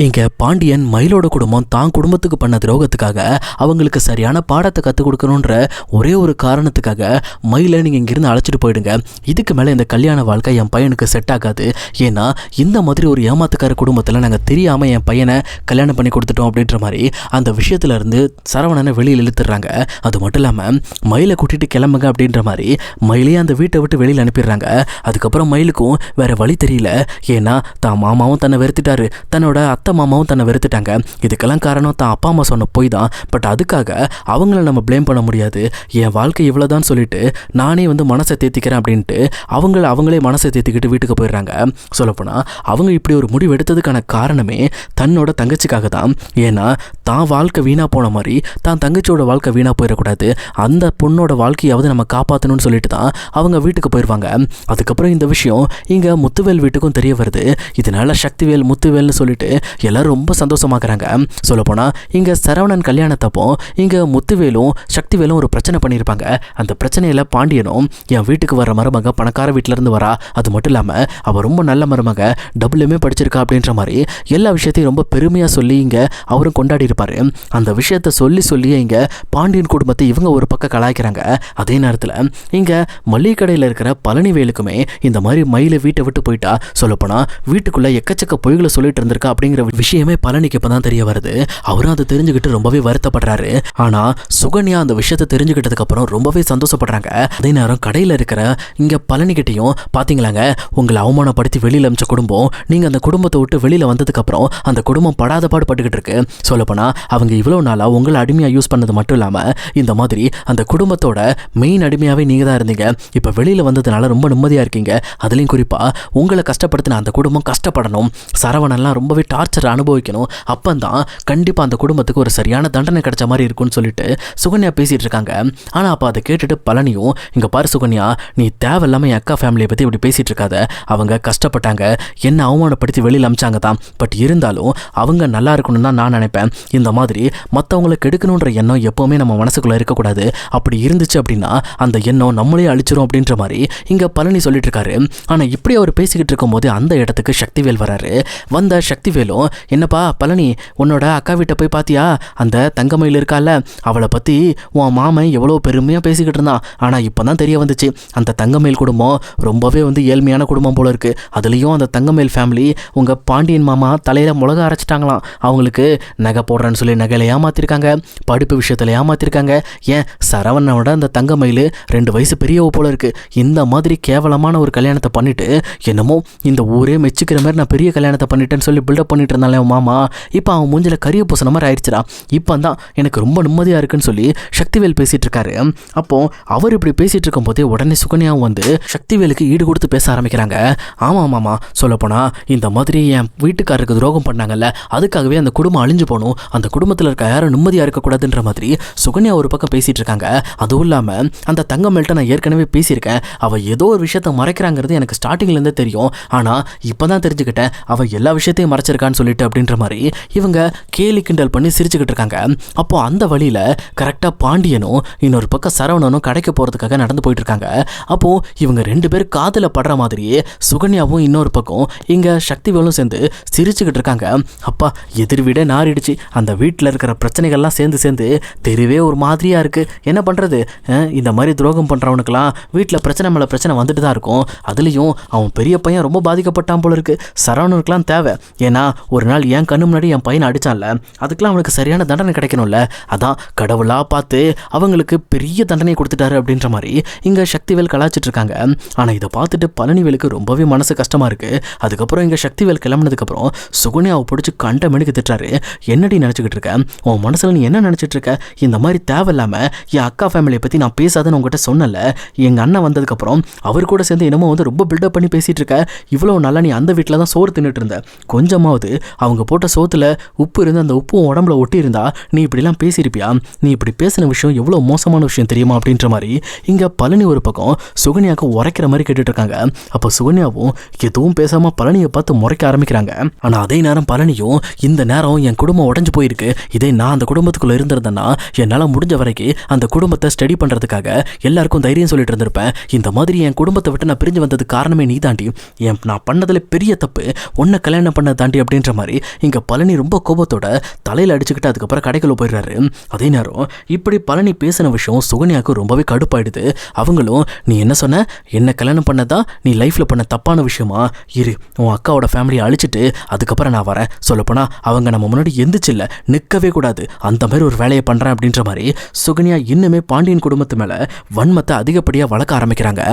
இங்க பாண்டியன் மயிலோட குடும்பம் தான் குடும்பத்துக்கு பண்ண துரோகத்துக்காக அவங்களுக்கு சரியான பாடத்தை கற்றுக் கொடுக்கணுன்ற ஒரே ஒரு காரணத்துக்காக மயிலை நீங்கள் இங்கிருந்து அழைச்சிட்டு போயிடுங்க. இதுக்கு மேலே இந்த கல்யாண வாழ்க்கை என் பையனுக்கு செட் ஆகாது. ஏன்னா இந்த மாதிரி ஒரு ஏமாத்துக்கார குடும்பத்தில் நாங்கள் தெரியாமல் என் பையனை கல்யாணம் பண்ணி கொடுத்துட்டோம் அப்படின்ற மாதிரி அந்த விஷயத்துல இருந்து சரவணனை வெளியில் இழுத்துடுறாங்க. அது மட்டும் இல்லாமல் மயிலை கூட்டிட்டு கிளம்புங்க அப்படின்ற மாதிரி மயிலையே அந்த வீட்டை விட்டு வெளியில் அனுப்பிடுறாங்க. அதுக்கப்புறம் மயிலுக்கும் வேற வழி தெரியல. ஏன்னா தான் மாமாவும் தன்னை வெறுத்துட்டாரு, தன்னோட அத்தை மாமாவும் தன்னை வெறுத்துட்டாங்க. இதுக்கெல்லாம் காரணம் தான் அப்பா அம்மா சொன்ன போய் தான். பட் அதுக்காக அவங்கள நம்ம ப்ளேம் பண்ண முடியாது. என் வாழ்க்கை இவ்வளோதான் சொல்லிட்டு நானே மனசை தேத்திக்கிறேன் அப்படின்ட்டு அவங்களே மனசை தேத்திக்கிட்டு வீட்டுக்கு போயிடுறாங்க. சொல்லப்போனால் அவங்க இப்படி ஒரு முடிவு எடுத்ததுக்கான காரணமே தன்னோட தங்கச்சிக்காக தான். ஏன்னா தான் வாழ்க்கை வீணாக போன மாதிரி தான் தங்கச்சியோட வாழ்க்கை வீணாக போயிடக்கூடாது, அந்த பொண்ணோட வாழ்க்கையாவது நம்ம காப்பாற்றணும்னு சொல்லிட்டு தான் அவங்க வீட்டுக்கு போயிடுவாங்க. அதுக்கப்புறம் இந்த விஷயம் இங்கே முத்துவேல் வீட்டுக்கும் தெரிய வருது. இதனால சக்திவேல் முத்துவேல்னு சொல்லிட்டு எல்லாரும் ரொம்ப சந்தோஷமாக்குறாங்க. சொல்லப்போனால் இங்கே சரவணன் கல்யாணத்தப்போ இங்கே முத்துவேலும் சக்திவேலும் ஒரு பிரச்சனை பண்ணியிருப்பாங்க. அந்த பிரச்சனையில் பாண்டியனும் என் வீட்டுக்கு வர மருமக பணக்கார வீட்டிலேருந்து வரா, அது மட்டும் இல்லாமல் அவள் ரொம்ப நல்ல மருமக, டபுளுமே படிச்சிருக்கா அப்படின்ற மாதிரி எல்லா விஷயத்தையும் ரொம்ப பெருமையாக சொல்லி இங்கே அவரும் கொண்டாடி இருப்பார். அந்த விஷயத்தை சொல்லி இங்கே பாண்டியன் குடும்பத்தை இவங்க ஒரு பக்கம் கலாய்க்கிறாங்க. அதே நேரத்தில் இங்கே மளிகை கடையில் இருக்கிற பழனிவேலுக்குமே இந்த மாதிரி மயிலை வீட்டை விட்டு போயிட்டா, சொல்லப்போனால் வீட்டுக்குள்ளே எக்கச்சக்க பொய்களை சொல்லிட்டு இருந்திருக்கா அப்படிங்கிற விஷயமே பழனிக்கு இப்பதான் தெரிய வருது. அவரும் அதை தெரிஞ்சுக்கிட்டு ரொம்பவே வருத்தப்படுறாரு. ஆனா சுகன்யா அந்த விஷயத்தை தெரிஞ்சுக்கிட்டதுக்கு அப்புறம் ரொம்பவே சந்தோஷப்படுறாங்க. அதே நேரம் கடையில் இருக்கிற இங்க பழனிக்கிட்டையும் பாத்தீங்களாங்க, உங்களை அவமானப்படுத்தி வெளியில அமிச்ச குடும்பம், நீங்க அந்த குடும்பத்தை விட்டு வெளியில வந்ததுக்கு அப்புறம் அந்த குடும்பம் படாத பாடுபட்டுக்கிட்டு இருக்கு. சொல்லப்போனா அவங்க இவ்வளவு நாளா உங்களை அடிமையா யூஸ் பண்ணது மட்டும் இல்லாம இந்த மாதிரி அந்த குடும்பத்தோட மெயின் அடிமையாவே நீங்க தான் இருந்தீங்க. இப்ப வெளியில வந்ததுனால ரொம்ப நிம்மதியா இருக்கீங்க. அதுலயும் குறிப்பா உங்களை கஷ்டப்படுத்தின அந்த குடும்பம் கஷ்டப்படணும், சரவணன்லாம் ரொம்பவே டார்ச்சர் அனுபவிக்கணும், அப்பந்தான் கண்டிப்பாக அந்த குடும்பத்துக்கு ஒரு சரியான தண்டனை கிடைச்ச மாதிரி இருக்கும்னு சொல்லிட்டு சுகன்யா பேசிகிட்டு இருக்காங்க. ஆனால் அப்போ அதை கேட்டுட்டு பழனியும், இங்கே பாரு சுகன்யா, நீ தேவையில்லாமல் என் அக்கா ஃபேமிலியை பற்றி இப்படி பேசிகிட்டு இருக்காத. அவங்க கஷ்டப்பட்டாங்க, என்ன அவமானப்படுத்தி வெளியில் அமிச்சாங்க தான். பட் இருந்தாலும் அவங்க நல்லா இருக்கணும்னு தான் நான் நினைப்பேன். இந்த மாதிரி மற்றவங்களை கெடுக்கணுன்ற எண்ணம் எப்போவுமே நம்ம மனசுக்குள்ளே இருக்கக்கூடாது. அப்படி இருந்துச்சு அப்படின்னா அந்த எண்ணம் நம்மளே அழிச்சிரும் அப்படின்ற மாதிரி இங்கே பழனி சொல்லிட்டு இருக்காரு. ஆனால் இப்படி அவர் பேசிக்கிட்டு இருக்கும்போது அந்த இடத்துக்கு சக்திவேல் வராரு. வந்த சக்திவேலும், என்னப்பா பழனி, உன்னோட அக்கா வீட்டை போய் பார்த்தியா? அந்த தங்கமயில் இருக்கால, அவளை பற்றி உன் மாமன் எவ்வளோ பெருமையாக பேசிக்கிட்டு இருந்தான். ஆனால் இப்போ தான் தெரிய வந்துச்சு, அந்த தங்கமயில் குடும்பம் ரொம்பவே ஏழ்மையான குடும்பம் போல இருக்குது. அதுலேயும் அந்த தங்கமயில் ஃபேமிலி உங்கள் பாண்டியன் மாமா தலையில் மிளகா அரைச்சிட்டாங்களாம். அவங்களுக்கு நகை போடுறேன்னு சொல்லி நகையில் ஏமாற்றிருக்காங்க, படிப்பு விஷயத்தில் ஏமாற்றிருக்காங்க. ஏன் சரவணனோட அந்த தங்கமயில் 2 வயசு பெரியவ போல இருக்குது. இந்த மாதிரி கேவலமான ஒரு கல்யாணத்தை பண்ணிட்டு என்னமோ இந்த ஊரே மெச்சிக்கிற மாதிரி நான் பெரிய கல்யாணத்தை பண்ணிட்டேன்னு சொல்லி பில்டப் பண்ணிட்டு இருந்தாலே மாமா, இப்போ அவன் மூஞ்சில கரிய பூசின மாதிரி ஆயிடுச்சுடா. இப்போ தான் எனக்கு ரொம்ப நிம்மதியாக இருக்குன்னு சொல்லி சக்திவேல் பேசிட்டு இருக்காரு. அப்போ அவர் இப்படி பேசிட்டு இருக்கும் போதே உடனே சுகன்யாவும் சக்திவேலுக்கு ஈடு கொடுத்து பேச ஆரம்பிக்கிறாங்க. ஆமாம் மாமா, சொல்லப்போனா இந்த மாதிரி என் வீட்டுக்காரருக்கு துரோகம் பண்ணாங்கல்ல, அதுக்காகவே அந்த குடும்பம் அழிஞ்சு போகணும், அந்த குடும்பத்தில் இருக்க யாரும் நிம்மதியாக இருக்கக்கூடாதுன்ற மாதிரி சுகன்யா ஒரு பக்கம் பேசிட்டு இருக்காங்க. அதுவும் இல்லாமல் அந்த தங்கமேல்கிட்ட நான் ஏற்கனவே பேசியிருக்கேன், அவள் ஏதோ ஒரு விஷயத்த மறைக்கிறாங்கிறது எனக்கு ஸ்டார்டிங்லேருந்தே தெரியும். ஆனால் இப்போ தான் தெரிஞ்சுக்கிட்டேன் அவள் எல்லா விஷயத்தையும் மறைச்சிருக்கான்னு சொல்லிட்டு அப்படின்ற மாதிரி இவங்க கேலி கிண்டல் பண்ணி சிரிச்சுக்கிட்டு இருக்காங்க. அப்போ அந்த வழியில் கரெக்டாக பாண்டியனும் இன்னொரு பக்கம் சரவணனும் கடைக்கு போகிறதுக்காக நடந்து போயிட்டு இருக்காங்க. அப்போ இவங்க 2 பேரும் காதில் படுற மாதிரியே சுகன்யாவும் இன்னொரு பக்கம் இங்கே சக்திவேலும் சேர்ந்து சிரிச்சுக்கிட்டு இருக்காங்க. அப்பா, எதிர் வீடே நாரிடுச்சு, அந்த வீட்டில் இருக்கிற பிரச்சனைகள்லாம் சேர்ந்து தெருவே ஒரு மாதிரியாக இருக்குது. என்ன பண்ணுறது, இந்த மாதிரி துரோகம் பண்ணுறவனுக்கெல்லாம் வீட்டில் பிரச்சனை மேலே பிரச்சனை வந்துட்டு தான் இருக்கும். அதுலேயும் அவன் பெரிய பையன் ரொம்ப பாதிக்கப்பட்டான் போல இருக்குது. சரவணனுக்குலாம் தேவை, ஏன்னா ஒரு நாள் என் கண்ணு முன்னாடி என் பையனை அடித்தான்ல, அதுக்கெல்லாம் அவனுக்கு சரியான தண்டனை கிடைக்கணும்ல, அதான் கடவுளாக பார்த்து அவங்களுக்கு பெரிய தண்டனை கொடுத்துட்டாரு அப்படின்ற மாதிரி இங்கே சக்திவேல் கலாச்சிட்டு இருக்காங்க. ஆனால் இதை பார்த்துட்டு பழனிவேலுக்கு ரொம்பவே மனசு கஷ்டமாக இருக்குது. அதுக்கப்புறம் இங்கே சக்திவேல் கிளம்புனதுக்கப்புறம் சுகன்யாவை பிடிச்சி கண்ட மணிக்கு திட்டுறாரு. என்னடி நினச்சிக்கிட்டு இருக்க, உன் மனசில் நீ என்ன நினச்சிட்டு இருக்க? இந்த மாதிரி தேவையில்லாமல் என் அக்கா ஃபேமிலியை பற்றி நான் பேசாதுன்னு உங்ககிட்ட சொன்னல, எங்கள் அண்ணன் வந்ததுக்கப்புறம் அவர் கூட சேர்ந்து என்னமோ ரொம்ப பில்டப் பண்ணி பேசிகிட்டு இருக்க. இவ்வளோ நல்லா நீ அந்த வீட்டில் தான் சோறு தின்னுட்டு இருந்த, கொஞ்சமாவது அவங்க போட்ட சோத்துல உப்பு இருந்து அந்த உப்பு உடம்புல ஒட்டி இருந்தா நீ இப்படிலாம் பேசியிருப்பியா? நீ இப்படி பேசின விஷயம் எவ்வளோ மோசமான விஷயம் தெரியுமா அப்படின்ற மாதிரி இங்கே பழனி ஒரு பக்கம் சுகன்யாவுக்கு உரைக்கிற மாதிரி கேட்டுட்டு இருக்காங்க. அப்போ சுகன்யாவும் எதுவும் பேசாமல் பழனியை பார்த்து முறைக்க ஆரம்பிக்கிறாங்க. ஆனால் அதே நேரம் பழனியும், இந்த நேரம் என் குடும்பம் உடஞ்சு போயிருக்கு, இதே நான் அந்த குடும்பத்துக்குள்ளே இருந்திருந்தேன்னா என்னால் முடிஞ்ச வரைக்கும் அந்த குடும்பத்தை ஸ்டடி பண்ணுறதுக்காக எல்லாருக்கும் தைரியம் சொல்லிட்டு இருந்திருப்பேன். இந்த மாதிரி என் குடும்பத்தை விட்டு நான் பிரிஞ்சு வந்தது காரணமே நீ தாண்டி, நான் பண்ணதில் பெரிய தப்பு உன்னை கல்யாணம் பண்ண தாண்டி அப்படின்ற அப்படின்ற மாதிரி இங்கே பழனி ரொம்ப கோபத்தோட தலையில் அடிச்சுக்கிட்டு அதுக்கப்புறம் கடைக்குள்ள போயிடுறாரு. அதே நேரம் இப்படி பழனி பேசின விஷயம் சுகன்யாவுக்கு ரொம்பவே கடுப்பாயிடுது. அவங்களும் நீ என்ன சொன்ன, என்ன கல்யாணம் பண்ணதான் நீ லைஃப்பில் பண்ண தப்பான விஷயமா, இரு உன் அக்காவோட ஃபேமிலியை அழிச்சிட்டு அதுக்கப்புறம் நான் வரேன், சொல்லப்போனா அவங்க நம்ம முன்னாடி எந்திரிச்சில்ல நிற்கவே கூடாது, அந்த மாதிரி ஒரு வேலையை பண்ணுறேன் அப்படின்ற மாதிரி சுகன்யா இன்னுமே பாண்டியன் குடும்பத்து மேலே வன்மத்தை அதிகப்படியாக வளர்க்க ஆரம்பிக்கிறாங்க.